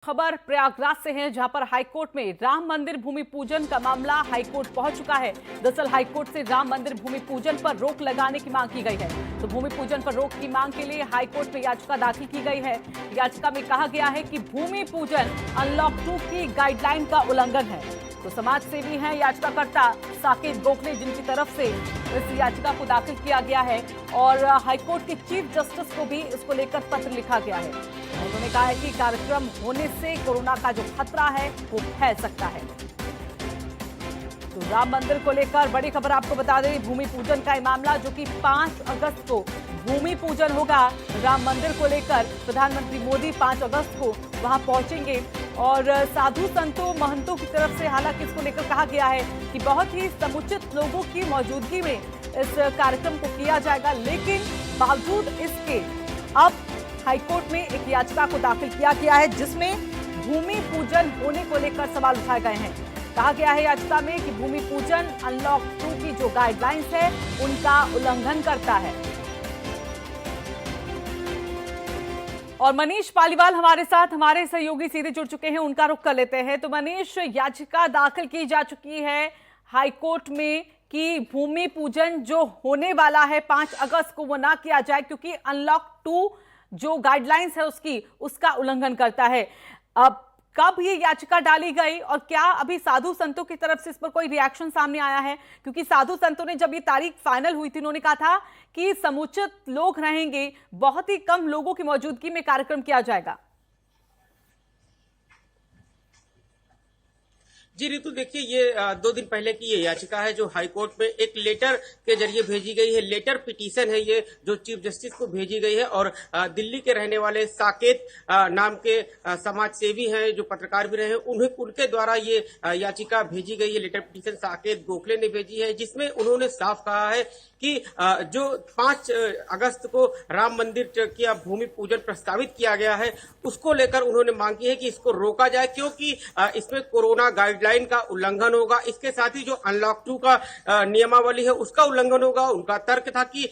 खबर प्रयागराज से है, जहां पर हाईकोर्ट में राम मंदिर भूमि पूजन का मामला हाईकोर्ट पहुंच चुका है। दरअसल हाईकोर्ट से राम मंदिर भूमि पूजन पर रोक लगाने की मांग की गई है। तो भूमि पूजन पर रोक की मांग के लिए हाईकोर्ट में याचिका दाखिल की गई है। याचिका में कहा गया है कि भूमि पूजन अनलॉक 2 की गाइडलाइन का उल्लंघन है। तो समाज सेवी हैं याचिकाकर्ता साकेत गोखले, जिनकी तरफ से इस याचिका को दाखिल किया गया है और हाईकोर्ट के चीफ जस्टिस को भी इसको लेकर पत्र लिखा गया है। उन्होंने कहा है कि कार्यक्रम होने से कोरोना का जो खतरा है वो फैल सकता है। तो राम मंदिर को लेकर बड़ी खबर आपको बता दें, भूमि पूजन का ये मामला जो कि 5 अगस्त को भूमि पूजन होगा। राम मंदिर को लेकर प्रधानमंत्री मोदी 5 अगस्त को वहां पहुंचेंगे और साधु संतों महंतों की तरफ से हालांकि इसको लेकर कहा गया है कि बहुत ही समुचित लोगों की मौजूदगी में इस कार्यक्रम को किया जाएगा। लेकिन बावजूद इसके अब हाईकोर्ट में एक याचिका को दाखिल किया गया है, जिसमें भूमि पूजन होने को लेकर सवाल उठाए गए हैं। कहा गया है याचिका में कि भूमि पूजन अनलॉक 2 की जो गाइडलाइंस है उनका उल्लंघन करता है। और मनीष पालीवाल हमारे साथ, हमारे सहयोगी सीधे जुड़ चुके हैं, उनका रुख कर लेते हैं। तो मनीष, याचिका दाखिल की जा चुकी है हाईकोर्ट में कि भूमि पूजन जो होने वाला है 5 अगस्त को वो ना किया जाए, क्योंकि अनलॉक 2 जो गाइडलाइंस है उसका उल्लंघन करता है। अब कब ये याचिका डाली गई और क्या अभी साधु संतों की तरफ से इस पर कोई रिएक्शन सामने आया है? क्योंकि साधु संतों ने जब ये तारीख फाइनल हुई थी, उन्होंने कहा था कि समुचित लोग रहेंगे, बहुत ही कम लोगों की मौजूदगी में कार्यक्रम किया जाएगा। जी रितु, देखिए ये 2 दिन पहले की ये याचिका है जो हाईकोर्ट में एक लेटर के जरिए भेजी गई है। लेटर पिटीशन है ये, जो चीफ जस्टिस को भेजी गई है और दिल्ली के रहने वाले साकेत नाम के समाज सेवी हैं, जो पत्रकार भी रहे हैं, उनके द्वारा ये याचिका भेजी गई है। लेटर पिटीशन साकेत गोखले ने भेजी है, जिसमें उन्होंने साफ कहा है कि जो 5 अगस्त को राम मंदिर का भूमि पूजन प्रस्तावित किया गया है, उसको लेकर उन्होंने मांग की है कि इसको रोका जाए, क्योंकि इसमें कोरोना गाइडलाइन का उल्लंघन होगा। इसके साथ ही जो अनलॉक 2 का नियमावली है उसका उल्लंघन होगा। उनका तर्क था कि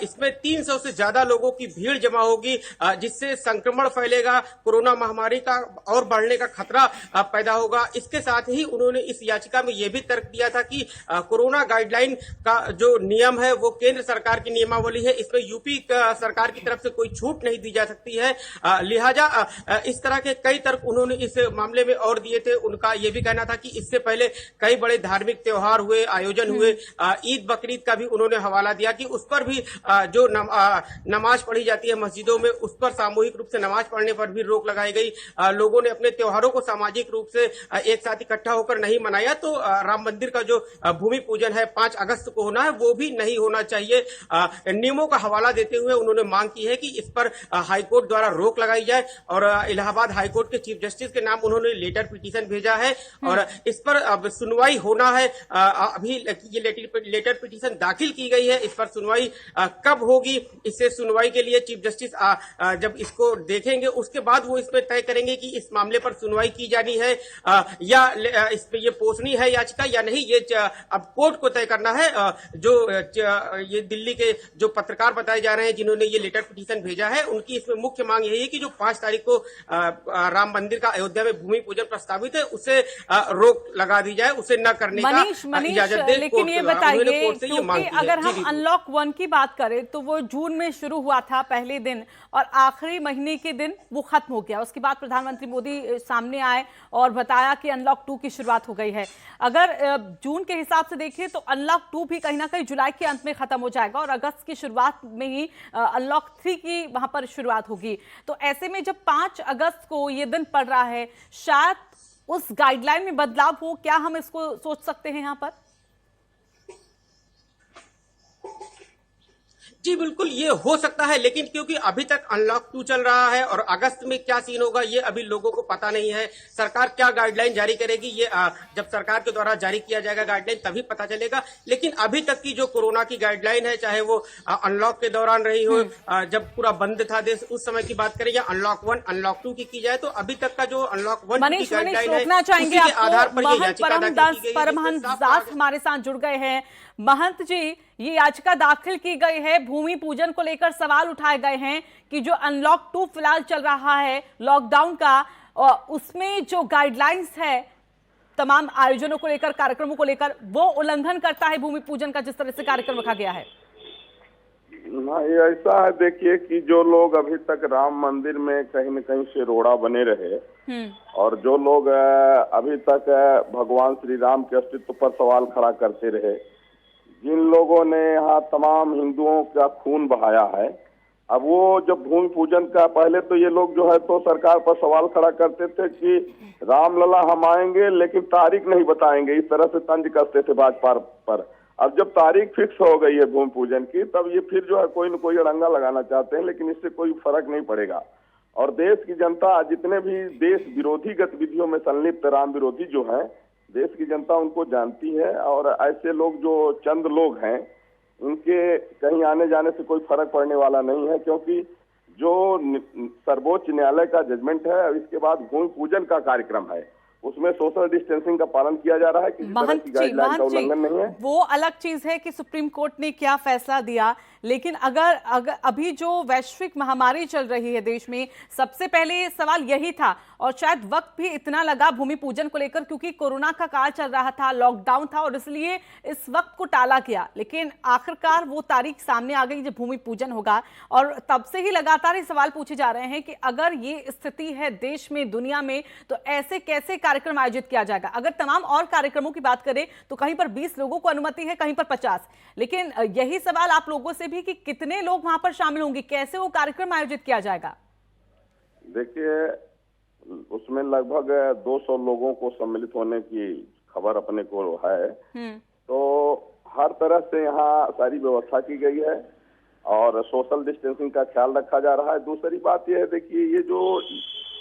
इसमें 300 से ज्यादा लोगों की भीड़ जमा होगी, जिससे संक्रमण फैलेगा, कोरोना महामारी का और बढ़ने का खतरा पैदा होगा। इसके साथ ही उन्होंने इस याचिका में यह भी तर्क दिया था कि कोरोना गाइडलाइन का जो नियम है वो केंद्र सरकार की नियमावली है, इसमें यूपी सरकार की तरफ से कोई छूट नहीं दी जा सकती है। लिहाजा इस तरह के कई तर्क उन्होंने इस मामले में और दिए थे। उनका यह भी कहना था कि इससे पहले कई बड़े धार्मिक त्योहार हुए, आयोजन हुए, ईद बकरीद का भी उन्होंने हवाला दिया कि उस पर भी जो नमाज पढ़ी जाती है मस्जिदों में, उस पर सामूहिक रूप से नमाज पढ़ने पर भी रोक लगाई गई। लोगों ने अपने त्योहारों को सामाजिक रूप से एक साथ इकट्ठा होकर नहीं मनाया। तो राम मंदिर का जो भूमि पूजन है 5 अगस्त को होना है, वो भी नहीं होना चाहिए। नियमों का हवाला देते हुए उन्होंने मांग की है कि इस पर हाईकोर्ट द्वारा रोक लगाई जाए और इलाहाबाद हाईकोर्ट के चीफ जस्टिस के नाम उन्होंने लेटर पिटीशन भेजा है और इस पर अब सुनवाई होना है। अभी ये लेटर पिटीशन दाखिल की गई है, इस पर सुनवाई कब होगी, इससे सुनवाई के लिए चीफ जस्टिस जब इसको देखेंगे उसके बाद वो इसमें तय करेंगे कि इस मामले पर सुनवाई की जानी है या इस पे ये पोषणी है याचिका या नहीं। ये अब कोर्ट को तय करना है। जो ये दिल्ली के जो पत्रकार बताए जा रहे हैं जिन्होंने ये लेटर पिटीशन भेजा है, उनकी इसमें मुख्य मांग यही है कि जो 5 तारीख को राम मंदिर का अयोध्या में भूमि पूजन प्रस्तावित है उसे रोक लगा दी जाए, उसे न करने का इजाजत दे। लेकिन ये बताइए, क्योंकि अगर हम अनलॉक 1 की बात करें तो वो जून में शुरू हुआ था पहले दिन और आखिरी महीने के दिन वो खत्म हो गया। उसके बाद प्रधानमंत्री मोदी सामने आए और बताया कि अनलॉक 2 की शुरुआत हो गई है। अगर जून के हिसाब से देखिए तो अनलॉक 2 भी कहीं ना कहीं जुलाई के अंत में खत्म हो जाएगा और अगस्त की शुरुआत में ही अनलॉक 3 की वहां पर शुरुआत होगी। तो ऐसे में जब 5 अगस्त को ये दिन पड़ रहा है, शायद उस गाइडलाइन में बदलाव हो, क्या हम इसको सोच सकते हैं यहाँ पर? जी बिल्कुल, ये हो सकता है, लेकिन क्योंकि अभी तक अनलॉक 2 चल रहा है और अगस्त में क्या सीन होगा ये अभी लोगों को पता नहीं है। सरकार क्या गाइडलाइन जारी करेगी ये जब सरकार के द्वारा जारी किया जाएगा गाइडलाइन तभी पता चलेगा। लेकिन अभी तक की जो कोरोना की गाइडलाइन है, चाहे वो अनलॉक के दौरान रही हो, जब पूरा बंद था देश उस समय की बात करें, या अनलॉक 1 अनलॉक 2 की जाए, तो अभी तक का जो अनलॉक 1 की गाइडलाइन है उसी के आधार पर ये याचिका दाखिल की गई है। परमहंस दास हमारे साथ जुड़ गए हैं। महंत जी, ये याचिका दाखिल की गई है, भूमि पूजन को लेकर सवाल उठाए गए हैं कि जो अनलॉक 2 फिलहाल चल रहा है लॉकडाउन का, उसमें जो गाइडलाइंस है तमाम आयोजनों को लेकर, कार्यक्रमों को लेकर, वो उल्लंघन करता है भूमि पूजन का जिस तरह से कार्यक्रम रखा गया है? ये ऐसा है, देखिए कि जो लोग अभी तक राम मंदिर में कहीं न कहीं से रोड़ा बने रहे और जो लोग अभी तक भगवान श्री राम के अस्तित्व पर सवाल खड़ा करते रहे, जिन लोगों ने यहाँ तमाम हिंदुओं का खून बहाया है, अब वो जब भूमि पूजन का, पहले तो ये लोग जो है तो सरकार पर सवाल खड़ा करते थे कि रामलला हम आएंगे लेकिन तारीख नहीं बताएंगे, इस तरह से तंज कसते थे भाजपा पर। अब जब तारीख फिक्स हो गई है भूमि पूजन की, तब ये फिर जो है कोई न कोई अड़ंगा लगाना चाहते हैं, लेकिन इससे कोई फर्क नहीं पड़ेगा। और देश की जनता, जितने भी देश विरोधी गतिविधियों में संलिप्त राम विरोधी जो है, देश की जनता उनको जानती है। और ऐसे लोग जो चंद लोग हैं, उनके कहीं आने जाने से कोई फर्क पड़ने वाला नहीं है, क्योंकि जो सर्वोच्च न्यायालय का जजमेंट है, इसके बाद भूमि पूजन का कार्यक्रम है, उसमें सोशल डिस्टेंसिंग का पालन किया जा रहा है, किसी तरह की गाइडलाइन का उल्लंघन नहीं है। वो अलग चीज है कि सुप्रीम कोर्ट ने क्या फैसला दिया, लेकिन अगर अभी जो वैश्विक महामारी चल रही है देश में, सबसे पहले सवाल यही था और शायद वक्त भी इतना लगा भूमि पूजन को लेकर क्योंकि कोरोना का काल चल रहा था, लॉकडाउन था और इसलिए इस वक्त को टाला गया। लेकिन आखिरकार वो तारीख सामने आ गई जब भूमि पूजन होगा और तब से ही लगातार ये सवाल पूछे जा रहे हैं कि अगर ये स्थिति है देश में, दुनिया में, तो ऐसे कैसे कार्यक्रम आयोजित किया जाएगा। अगर तमाम और कार्यक्रमों की बात करें तो कहीं पर 20 लोगों को अनुमति है, कहीं पर 50, लेकिन यही सवाल आप लोगों से भी कि कितने लोग वहां पर शामिल होंगे, कैसे वो कार्यक्रम आयोजित किया जाएगा? देखिए, उसमें लगभग 200 लोगों को सम्मिलित होने की खबर अपने को है, तो हर तरह से यहाँ सारी व्यवस्था की गई है और सोशल डिस्टेंसिंग का ख्याल रखा जा रहा है। दूसरी बात यह है, देखिए,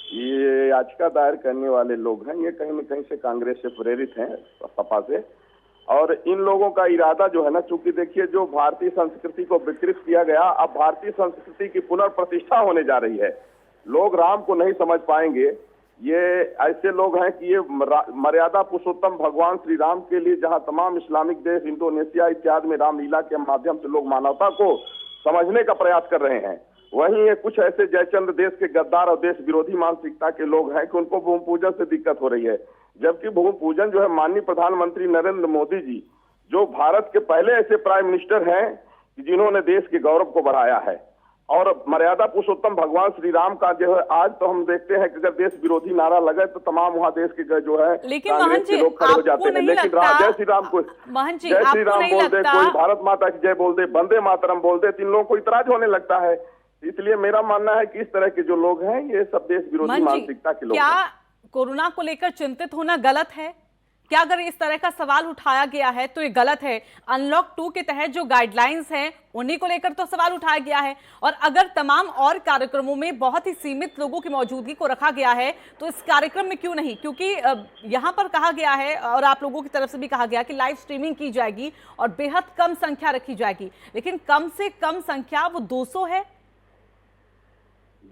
ये याचिका दायर करने वाले लोग हैं, ये कहीं न कहीं से कांग्रेस से प्रेरित हैं, सपा से। और इन लोगों का इरादा जो है ना, चूंकि देखिए जो भारतीय संस्कृति को विकृत किया गया, अब भारतीय संस्कृति की पुनर्प्रतिष्ठा होने जा रही है। लोग राम को नहीं समझ पाएंगे। ये ऐसे लोग हैं कि ये मर्यादा पुरुषोत्तम भगवान श्री राम के लिए, जहां तमाम इस्लामिक देश, इंडोनेशिया इत्यादि में रामलीला के माध्यम से लोग मानवता को समझने का प्रयास कर रहे हैं, वहीं ये कुछ ऐसे जयचंद्र देश के गद्दार और देश विरोधी मानसिकता के लोग हैं कि उनको भूमि पूजन से दिक्कत हो रही है। जबकि भूमि पूजन जो है, माननीय प्रधानमंत्री नरेंद्र मोदी जी, जो भारत के पहले ऐसे प्राइम मिनिस्टर हैं जिन्होंने देश के गौरव को बढ़ाया है, और मर्यादा पुरुषोत्तम भगवान श्री राम का जो है, आज तो हम देखते हैं कि अगर देश विरोधी नारा लगे तो तमाम वहाँ देश के जो है कांग्रेस के लोग खड़े हो जाते हैं। लेकिन जय श्री राम को, जय श्री राम बोल दे, कोई भारत माता की जय बोल दे, वंदे मातरम बोल दे, इन लोगों को इतराज होने लगता है। इसलिए मेरा मानना है कि इस तरह के जो लोग हैं, ये सब देश विरोधी मानसिकता के लोग हैं। क्या कोरोना को लेकर चिंतित होना गलत है? क्या अगर इस तरह का सवाल उठाया गया है तो ये गलत है? अनलॉक 2 के तहत जो गाइडलाइंस हैं उन्हीं को लेकर तो सवाल उठाया गया है, और अगर तमाम और कार्यक्रमों में बहुत ही सीमित लोगों की मौजूदगी को रखा गया है तो इस कार्यक्रम में क्यों नहीं? क्योंकि यहाँ पर कहा गया है और आप लोगों की तरफ से भी कहा गया कि लाइव स्ट्रीमिंग की जाएगी और बेहद कम संख्या रखी जाएगी, लेकिन कम से कम संख्या वो 200 है।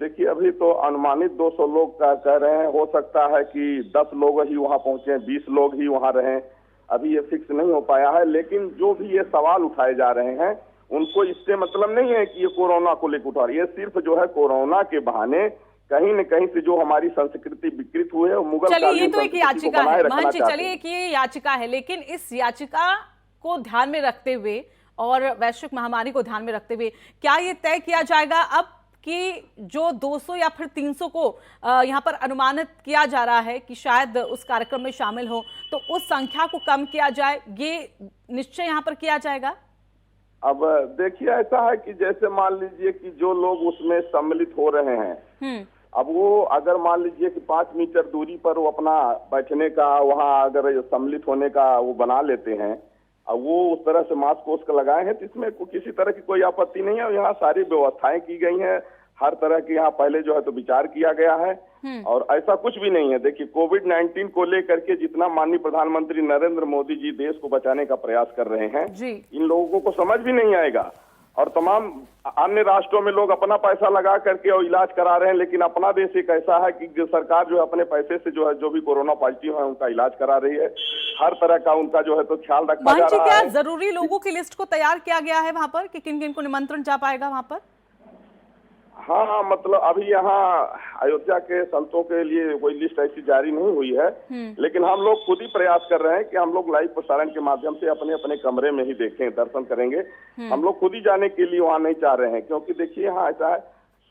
देखिए, अभी तो अनुमानित 200 लोग का कह रहे हैं, हो सकता है कि 10 लोग ही वहां पहुंचे, 20 लोग ही वहां रहें, अभी ये फिक्स नहीं हो पाया है। लेकिन जो भी ये सवाल उठाए जा रहे हैं, उनको इससे मतलब नहीं है कि ये कोरोना को लेकर उठा रही है, सिर्फ जो है कोरोना के बहाने कहीं न कहीं से जो हमारी संस्कृति विकृत हुई है, मुगल चलिए, ये तो एक याचिका है महंत जी, चलिए एक ये याचिका है, लेकिन इस याचिका को ध्यान में रखते हुए और वैश्विक महामारी को ध्यान में रखते हुए क्या ये तय किया जाएगा अब कि जो 200 या फिर 300 को यहाँ पर अनुमानित किया जा रहा है कि शायद उस कार्यक्रम में शामिल हो, तो उस संख्या को कम किया जाए, ये निश्चय यहाँ पर किया जाएगा? अब देखिए, ऐसा है कि जैसे मान लीजिए कि जो लोग उसमें सम्मिलित हो रहे हैं, अब वो अगर मान लीजिए कि 5 मीटर दूरी पर वो अपना बैठने का, वहाँ अगर सम्मिलित होने का वो बना लेते हैं, अब वो उस तरह से मास्क वोस्क लगाए हैं, तो इसमें किसी तरह की कोई आपत्ति नहीं है। यहाँ सारी व्यवस्थाएं की गई हैं, हर तरह के यहाँ पहले जो है तो विचार किया गया है और ऐसा कुछ भी नहीं है। देखिए, कोविड-19 को लेकर के जितना माननीय प्रधानमंत्री नरेंद्र मोदी जी देश को बचाने का प्रयास कर रहे हैं, इन लोगों को समझ भी नहीं आएगा। और तमाम अन्य राष्ट्रों में लोग अपना पैसा लगा करके और इलाज करा रहे हैं, लेकिन अपना देश एक ऐसा है कि जो सरकार जो है अपने पैसे से जो है जो भी कोरोना पॉजिटिव है उनका इलाज करा रही है, हर तरह का उनका जो है तो ख्याल रखा जा रहा है। क्या जरूरी लोगों की लिस्ट को तैयार किया गया है वहां पर कि किन किन को निमंत्रण जा पाएगा वहां पर? हाँ हाँ, मतलब अभी यहाँ अयोध्या के संतों के लिए कोई लिस्ट ऐसी जारी नहीं हुई है, लेकिन हम लोग खुद ही प्रयास कर रहे हैं कि हम लोग लाइव प्रसारण के माध्यम से अपने अपने कमरे में ही देखें, दर्शन करेंगे। हम लोग खुद ही जाने के लिए वहाँ नहीं चाह रहे हैं, क्योंकि देखिए यहाँ ऐसा है,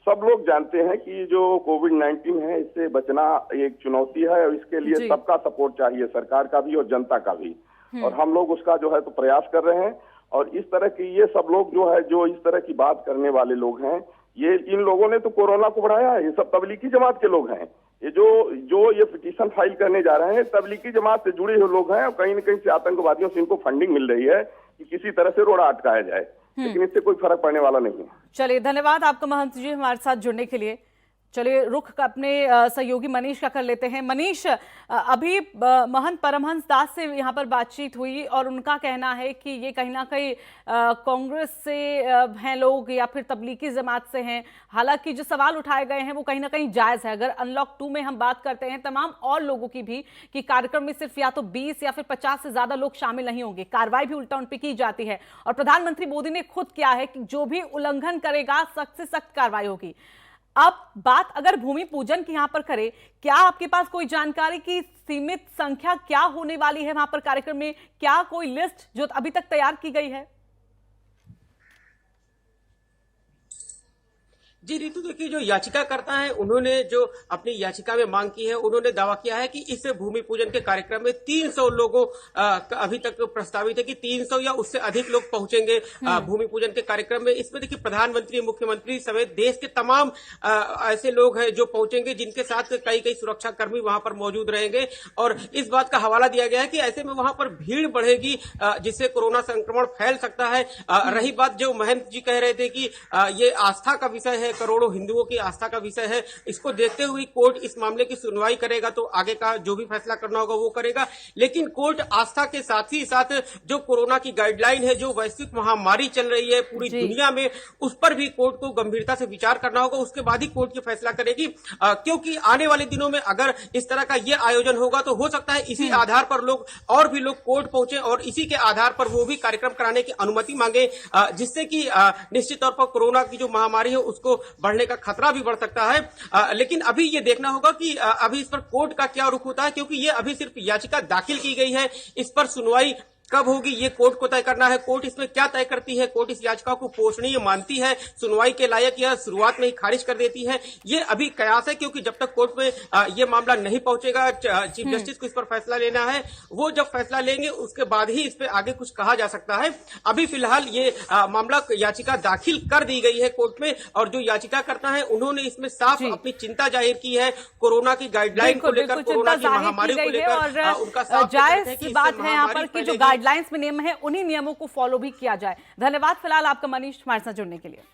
सब लोग जानते हैं कि जो कोविड-19 है इससे बचना एक चुनौती है और इसके लिए सबका सपोर्ट चाहिए, सरकार का भी और जनता का भी। और हम लोग उसका जो है तो प्रयास कर रहे हैं। और इस तरह की ये सब लोग जो है, जो इस तरह की बात करने वाले लोग हैं, ये इन लोगों ने तो कोरोना को बढ़ाया है। ये सब तबलीगी जमात के लोग हैं। ये जो ये पिटीशन फाइल करने जा रहे हैं, तबलीगी जमात से जुड़े हुए लोग हैं और कहीं न कहीं से आतंकवादियों से इनको फंडिंग मिल रही है कि किसी तरह से रोड़ा अटकाया जाए, लेकिन इससे कोई फर्क पड़ने वाला नहीं है। चलिए, धन्यवाद आपका महंत जी हमारे साथ जुड़ने के लिए। चलिए, रुख अपने सहयोगी मनीष का कर लेते हैं। मनीष, अभी महंत परमहंस दास से यहाँ पर बातचीत हुई और उनका कहना है कि ये कहीं ना कहीं कांग्रेस से हैं लोग या फिर तबलीगी जमात से हैं। हालांकि जो सवाल उठाए गए हैं वो कहीं ना कहीं जायज़ है। अगर अनलॉक 2 में हम बात करते हैं तमाम और लोगों की भी, कि कार्यक्रम में सिर्फ या तो 20 या फिर 50 से ज्यादा लोग शामिल नहीं होंगे, कार्रवाई भी उल्टा उन पर की जाती है। और प्रधानमंत्री मोदी ने खुद किया है कि जो भी उल्लंघन करेगा सख्त से सख्त कार्रवाई होगी। अब बात अगर भूमि पूजन की यहां पर करें, क्या आपके पास कोई जानकारी की सीमित संख्या क्या होने वाली है वहां पर कार्यक्रम में? क्या कोई लिस्ट जो अभी तक तैयार की गई है? जी रितु, देखिए, जो याचिकाकर्ता हैं उन्होंने जो अपनी याचिका में मांग की है, उन्होंने दावा किया है कि इस भूमि पूजन के कार्यक्रम में 300 लोगों अभी तक प्रस्तावित है कि 300 या उससे अधिक लोग पहुंचेंगे भूमि पूजन के कार्यक्रम में। इसमें देखिए प्रधानमंत्री, मुख्यमंत्री समेत देश के तमाम ऐसे लोग हैं जो पहुंचेंगे, जिनके साथ कई सुरक्षा कर्मी वहां पर मौजूद रहेंगे। और इस बात का हवाला दिया गया है कि ऐसे में वहां पर भीड़ बढ़ेगी, जिससे कोरोना संक्रमण फैल सकता है। रही बात जो महंत जी कह रहे थे कि ये आस्था का विषय है, करोड़ों हिंदुओं की आस्था का विषय है, इसको देखते हुए कोर्ट इस मामले की सुनवाई करेगा, तो आगे का जो भी फैसला करना होगा वो करेगा। लेकिन कोर्ट आस्था के साथ ही साथ जो कोरोना की गाइडलाइन है, जो वैश्विक महामारी चल रही है पूरी दुनिया में, उस पर भी कोर्ट को गंभीरता से विचार करना होगा। उसके बाद ही कोर्ट की फैसला करेगी, क्योंकि आने वाले दिनों में अगर इस तरह का ये आयोजन होगा तो हो सकता है इसी आधार पर और भी लोग कोर्ट पहुंचे और इसी के आधार पर वो भी कार्यक्रम कराने की अनुमति मांगे, जिससे कि निश्चित तौर पर कोरोना की जो महामारी है उसको बढ़ने का खतरा भी बढ़ सकता है। लेकिन अभी ये देखना होगा कि अभी इस पर कोर्ट का क्या रुख होता है, क्योंकि ये अभी सिर्फ याचिका दाखिल की गई है। इस पर सुनवाई कब होगी ये कोर्ट को तय करना है। कोर्ट इसमें क्या तय करती है, कोर्ट इस याचिका को पोषणीय मानती है, सुनवाई के लायक, या शुरुआत में ही खारिज कर देती है, ये अभी कयास है। क्योंकि जब तक कोर्ट में ये मामला नहीं पहुंचेगा, चीफ जस्टिस को इस पर फैसला लेना है, वो जब फैसला लेंगे उसके बाद ही इस पर आगे कुछ कहा जा सकता है। अभी फिलहाल ये मामला याचिका दाखिल कर दी गई है कोर्ट में, और जो याचिका करता है उन्होंने इसमें साफ अपनी चिंता जाहिर की है कोरोना की गाइडलाइन को लेकर, कोरोना की महामारी को लेकर। उनका साफ जायज बात है यहाँ पर कि जो गाइडलाइंस में नियम है उन्हीं नियमों को फॉलो भी किया जाए। धन्यवाद फिलहाल आपका मनीष हमारे साथ जुड़ने के लिए।